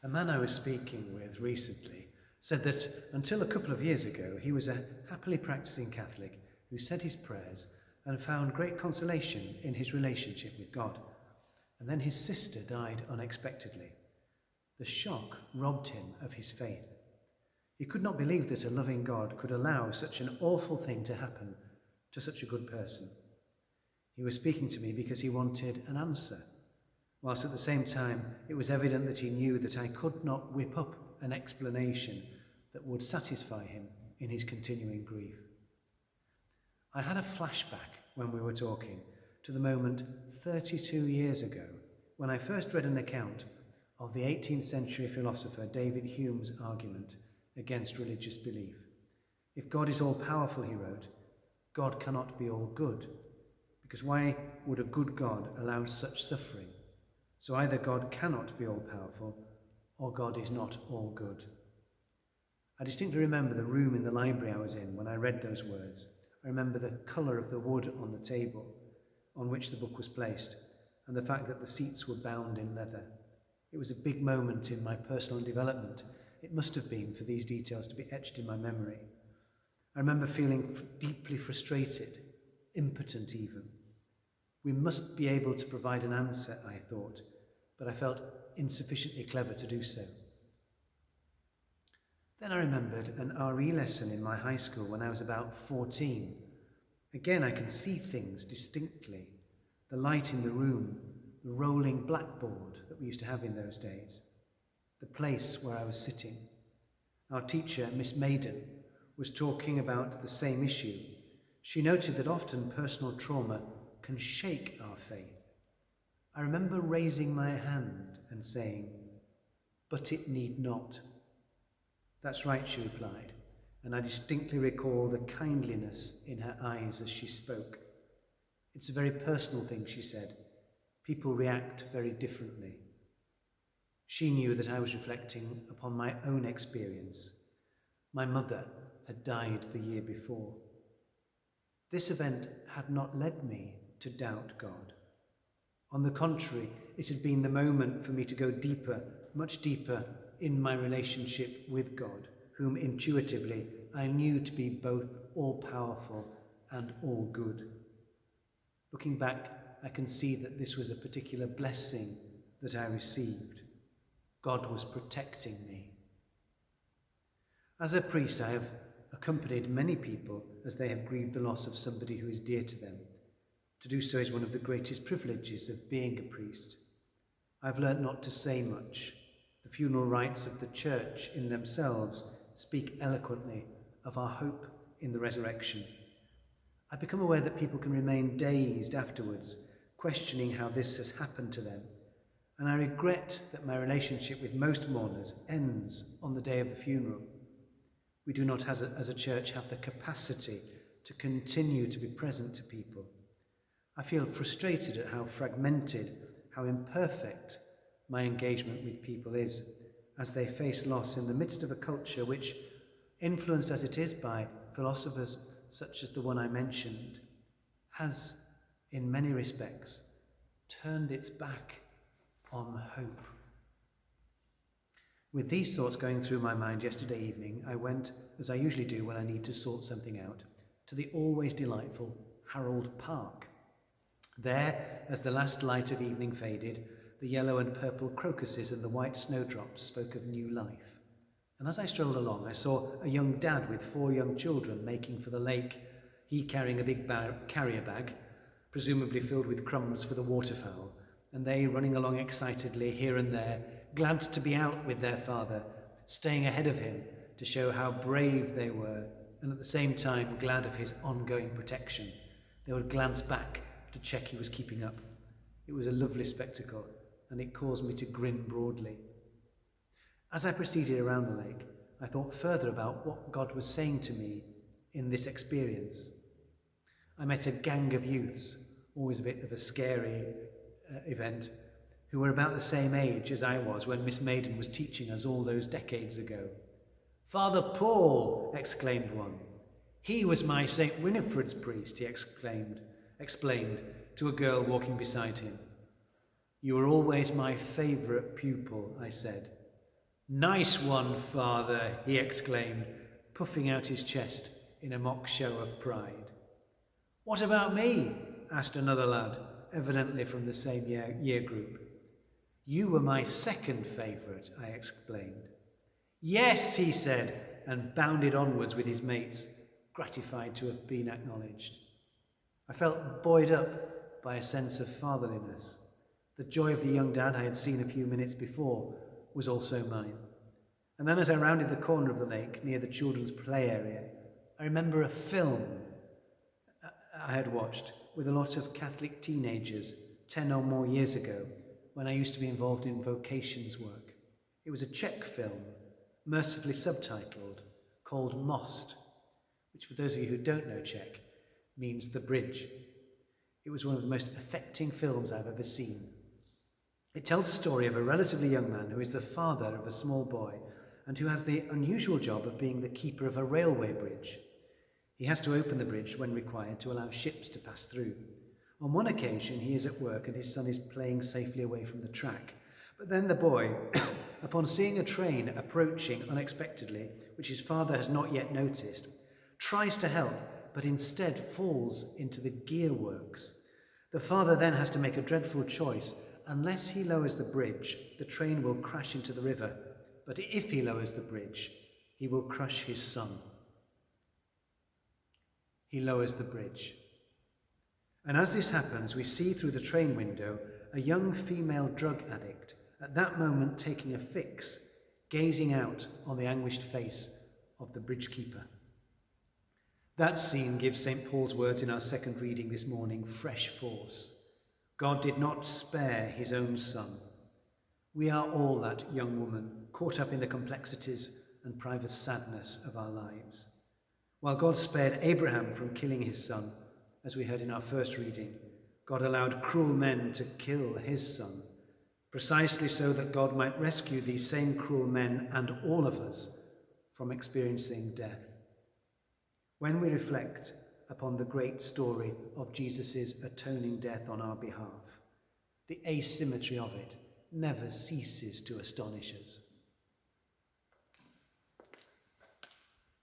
A man I was speaking with recently said that until a couple of years ago he was a happily practicing Catholic who said his prayers and found great consolation in his relationship with God. And then his sister died unexpectedly. The shock robbed him of his faith. He could not believe that a loving God could allow such an awful thing to happen to such a good person. He was speaking to me because he wanted an answer, whilst at the same time it was evident that he knew that I could not whip up an explanation that would satisfy him in his continuing grief. I had a flashback when we were talking to the moment 32 years ago when I first read an account of the 18th century philosopher David Hume's argument against religious belief. If God is all-powerful, he wrote, God cannot be all good, because why would a good God allow such suffering? So either God cannot be all-powerful, or God is not all good. I distinctly remember the room in the library I was in when I read those words. I remember the colour of the wood on the table on which the book was placed, and the fact that the seats were bound in leather. It was a big moment in my personal development. It must have been for these details to be etched in my memory. I remember feeling deeply frustrated, impotent even. We must be able to provide an answer, I thought, but I felt insufficiently clever to do so. Then I remembered an RE lesson in my high school when I was about 14. Again, I can see things distinctly. The light in the room, the rolling blackboard that we used to have in those days, the place where I was sitting. Our teacher, Miss Maiden, was talking about the same issue. She noted that often personal trauma can shake our faith. I remember raising my hand and saying, "But it need not." "That's right," she replied, and I distinctly recall the kindliness in her eyes as she spoke. "It's a very personal thing," she said. "People react very differently." She knew that I was reflecting upon my own experience. My mother had died the year before. This event had not led me to doubt God. On the contrary, it had been the moment for me to go deeper, much deeper, in my relationship with God, whom intuitively I knew to be both all-powerful and all-good. Looking back, I can see that this was a particular blessing that I received. God was protecting me. As a priest, I have accompanied many people as they have grieved the loss of somebody who is dear to them. To do so is one of the greatest privileges of being a priest. I've learnt not to say much. The funeral rites of the Church in themselves speak eloquently of our hope in the resurrection. I've become aware that people can remain dazed afterwards, questioning how this has happened to them, and I regret that my relationship with most mourners ends on the day of the funeral. We do not, as a church, have the capacity to continue to be present to people. I feel frustrated at how fragmented, how imperfect my engagement with people is as they face loss in the midst of a culture which, influenced as it is by philosophers such as the one I mentioned, has, in many respects, turned its back on hope. With these thoughts going through my mind yesterday evening, I went, as I usually do when I need to sort something out, to the always delightful Harold Park. There, as the last light of evening faded, the yellow and purple crocuses and the white snowdrops spoke of new life. And as I strolled along, I saw a young dad with 4 young children making for the lake, he carrying a big carrier bag, presumably filled with crumbs for the waterfowl, and they running along excitedly here and there, glad to be out with their father, staying ahead of him to show how brave they were, and at the same time glad of his ongoing protection. They would glance back to check he was keeping up. It was a lovely spectacle, and it caused me to grin broadly. As I proceeded around the lake, I thought further about what God was saying to me in this experience. I met a gang of youths, always a bit of a scary event, who were about the same age as I was when Miss Maiden was teaching us all those decades ago. "Father Paul!" exclaimed one. "He was my St. Winifred's priest," he explained to a girl walking beside him. "You were always my favourite pupil," I said. "Nice one, father," he exclaimed, puffing out his chest in a mock show of pride. "What about me?" asked another lad, evidently from the same year group. "You were my second favourite," I explained. "Yes," he said, and bounded onwards with his mates, gratified to have been acknowledged. I felt buoyed up by a sense of fatherliness. The joy of the young dad I had seen a few minutes before was also mine. And then as I rounded the corner of the lake near the children's play area, I remember a film I had watched with a lot of Catholic teenagers 10 or more years ago when I used to be involved in vocations work. It was a Czech film, mercifully subtitled, called Most, which for those of you who don't know Czech, means the bridge. It was one of the most affecting films I've ever seen. It tells the story of a relatively young man who is the father of a small boy and who has the unusual job of being the keeper of a railway bridge. He has to open the bridge when required to allow ships to pass through. On one occasion, he is at work and his son is playing safely away from the track. But then the boy, upon seeing a train approaching unexpectedly, which his father has not yet noticed, tries to help, but instead falls into the gearworks. The father then has to make a dreadful choice. Unless he lowers the bridge, the train will crash into the river. But if he lowers the bridge, he will crush his son. He lowers the bridge. And as this happens, we see through the train window a young female drug addict, at that moment taking a fix, gazing out on the anguished face of the bridge keeper. That scene gives St. Paul's words in our second reading this morning fresh force. God did not spare his own son. We are all that young woman, caught up in the complexities and private sadness of our lives. While God spared Abraham from killing his son, as we heard in our first reading, God allowed cruel men to kill his son, precisely so that God might rescue these same cruel men and all of us from experiencing death. When we reflect upon the great story of Jesus' atoning death on our behalf, the asymmetry of it never ceases to astonish us.